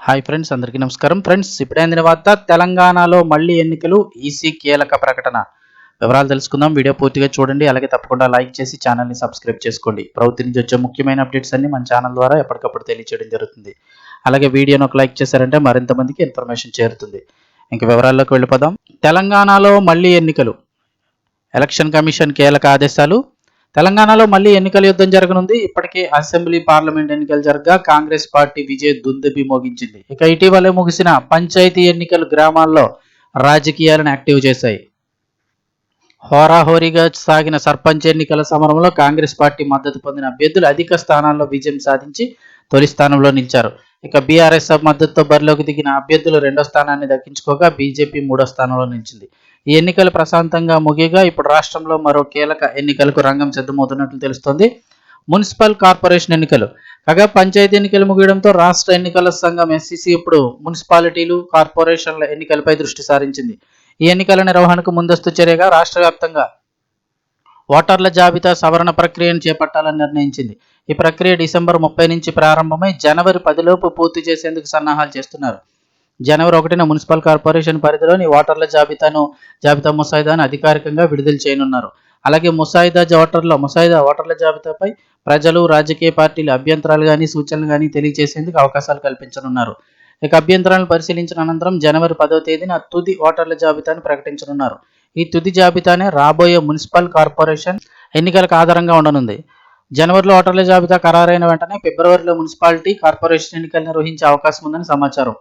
Hi friends, అందరికీ నమస్కారం. Friends, ఇప్పుడే అందిన వార్త, తెలంగాణలో మళ్ళీ ఎన్నికలు, ఈసీ కీలక ప్రకటన. వివరాలు తెలుసుకుందాం. వీడియో పూర్తిగా చూడండి. అలాగే తప్పకుండా లైక్ చేసి ఛానల్ని సబ్స్క్రైబ్ చేసుకోండి. ప్రభుత్వం నుంచి వచ్చే ముఖ్యమైన అప్డేట్స్ అన్ని మన ఛానల్ ద్వారా ఎప్పటికప్పుడు తెలియజేయడం జరుగుతుంది. అలాగే వీడియోను ఒక లైక్ చేశారంటే మరింత మందికి ఇన్ఫర్మేషన్ చేరుతుంది. ఇంక వివరాల్లోకి వెళ్ళిపోదాం. తెలంగాణలో మళ్ళీ ఎన్నికలు, ఎలక్షన్ కమిషన్ కీలక ఆదేశాలు. తెలంగాణలో మళ్ళీ ఎన్నికల యుద్ధం జరగనుంది. ఇప్పటికే అసెంబ్లీ, పార్లమెంట్ ఎన్నికలు జరగగా కాంగ్రెస్ పార్టీ విజయ దుందుబి మోగించింది. ఇక ఇటీవలే ముగిసిన పంచాయతీ ఎన్నికలు గ్రామాల్లో రాజకీయాలను యాక్టివ్ చేశాయి. హోరాహోరీగా సాగిన సర్పంచ్ ఎన్నికల సమరంలో కాంగ్రెస్ పార్టీ మద్దతు పొందిన అభ్యర్థులు అధిక స్థానాల్లో విజయం సాధించి తొలి స్థానంలో నిలిచారు. ఇక బీఆర్ఎస్ మద్దతుతో బరిలోకి దిగిన అభ్యర్థులు రెండో స్థానాన్ని దక్కించుకోగా బీజేపీ మూడో స్థానంలో నిలిచింది. ఈ ఎన్నికలు ప్రశాంతంగా ముగియగా ఇప్పుడు రాష్ట్రంలో మరో కీలక ఎన్నికలకు రంగం సిద్ధమవుతున్నట్లు తెలుస్తోంది. మున్సిపల్ కార్పొరేషన్ ఎన్నికలు కాగా పంచాయతీ ఎన్నికలు ముగియడంతో రాష్ట్ర ఎన్నికల సంఘం ఎస్సీసీ ఇప్పుడు మున్సిపాలిటీలు, కార్పొరేషన్ల ఎన్నికలపై దృష్టి సారించింది. ఈ ఎన్నికల నిర్వహణకు ముందస్తు చర్యగా రాష్ట్ర వ్యాప్తంగా ఓటర్ల జాబితా సవరణ ప్రక్రియను చేపట్టాలని నిర్ణయించింది. ఈ ప్రక్రియ డిసెంబర్ 30 నుంచి ప్రారంభమై జనవరి 10 లోపు పూర్తి చేసేందుకు సన్నాహాలు చేస్తున్నారు. జనవరి 1న మున్సిపల్ కార్పొరేషన్ పరిధిలోని ఓటర్ల జాబితా ముసాయిదాను అధికారికంగా విడుదల చేయనున్నారు. అలాగే ముసాయిదా ఓటర్ల జాబితాపై ప్రజలు, రాజకీయ పార్టీలు అభ్యంతరాలు కానీ సూచనలు కానీ తెలియజేసేందుకు అవకాశాలు కల్పించనున్నారు. ఇక అభ్యంతరాలను పరిశీలించిన అనంతరం జనవరి 10వ తేదీన తుది ఓటర్ల జాబితాను ప్రకటించనున్నారు. ఈ తుది జాబితానే రాబోయే మున్సిపల్ కార్పొరేషన్ ఎన్నికలకు ఆధారంగా ఉండనుంది. జనవరిలో ఓటర్ల జాబితా ఖరారైన వెంటనే ఫిబ్రవరిలో మున్సిపాలిటీ, కార్పొరేషన్ ఎన్నికలు నిర్వహించే అవకాశం ఉందని సమాచారం.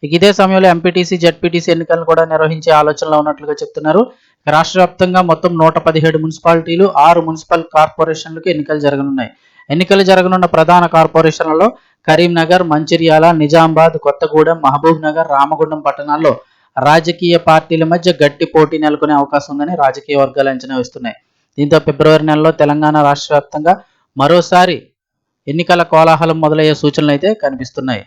ఇదే సమయంలో ఎంపీటీసీ, జెడ్పీటీసీ ఎన్నికలను కూడా నిర్వహించే ఆలోచనలో ఉన్నట్లుగా చెప్తున్నారు. రాష్ట్ర వ్యాప్తంగా మొత్తం 117 మున్సిపాలిటీలు, 6 మున్సిపల్ కార్పొరేషన్లకు ఎన్నికలు జరగనున్నాయి. ఎన్నికలు జరగనున్న ప్రధాన కార్పొరేషన్లలో కరీంనగర్, మంచిర్యాల, నిజామాబాద్, కొత్తగూడెం, మహబూబ్ నగర్, రామగుండం పట్టణాల్లో రాజకీయ పార్టీల మధ్య గట్టి పోటీ నెలకొనే అవకాశం ఉందని రాజకీయ వర్గాలు అంచనా వేస్తున్నాయి. దీంతో ఫిబ్రవరి నెలలో తెలంగాణ రాష్ట్ర వ్యాప్తంగా మరోసారి ఎన్నికల కోలాహలం మొదలయ్యే సూచనలు అయితే కనిపిస్తున్నాయి.